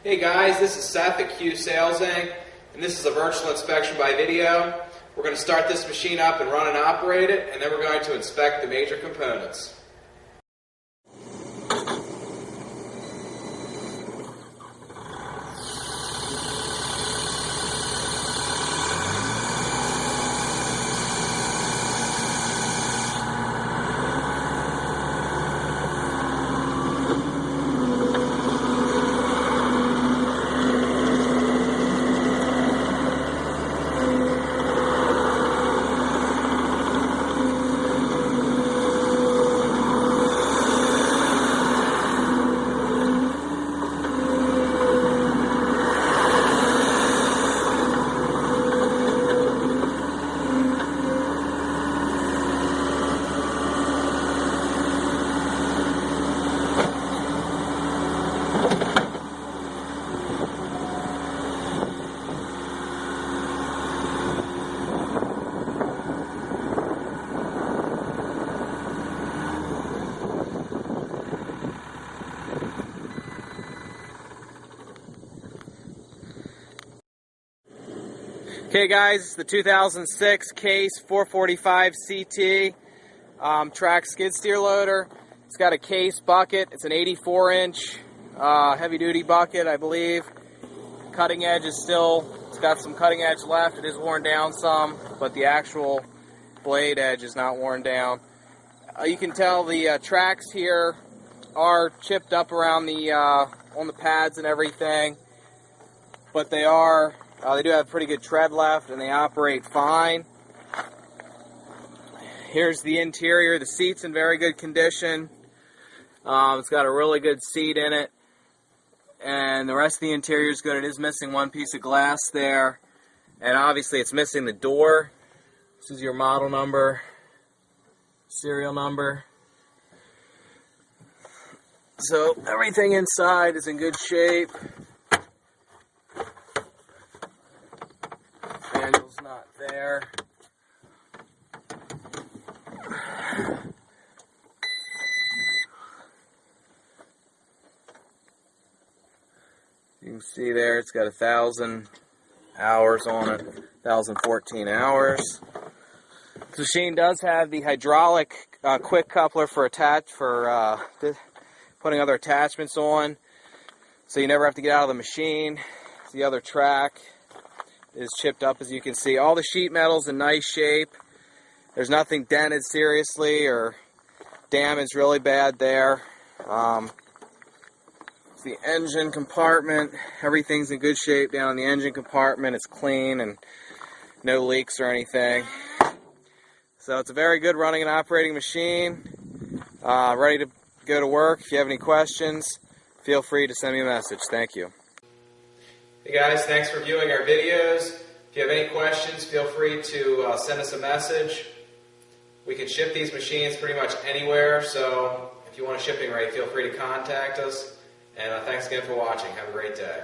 Hey guys, this is Seth at Q Sales Inc. and this is a virtual inspection by video. We're going to start this machine up and run and operate it, and then we're going to inspect the major components. Okay guys, the 2006 Case 445 CT track skid steer loader. It's got a case bucket. It's an 84-inch heavy duty bucket, I believe. Cutting edge is still, it's got some cutting edge left. It is worn down some, but the actual blade edge is not worn down. You can tell the tracks here are chipped up around the on the pads and everything, but they do have pretty good tread left, and they operate fine. Here's the interior. The seat's in very good condition. It's got a really good seat in it, and the rest of the interior is good. It is missing one piece of glass there, and obviously it's missing the door. This is your model number, serial number. So everything inside is in good shape. Manual's not there. You can see there it's got 1,000 hours on it, 1,014 hours. This machine does have the hydraulic quick coupler for putting other attachments on, so you never have to get out of the machine. The other track is chipped up, as you can see. All the sheet metal's in nice shape. There's nothing dented seriously or damaged really bad there. The engine compartment, everything's in good shape down in the engine compartment. It's clean and no leaks or anything. So it's a very good running and operating machine. Ready to go to work. If you have any questions, feel free to send me a message. Thank you. Hey guys, thanks for viewing our videos. If you have any questions, feel free to send us a message. We can ship these machines pretty much anywhere, so if you want a shipping rate, feel free to contact us. And thanks again for watching. Have a great day.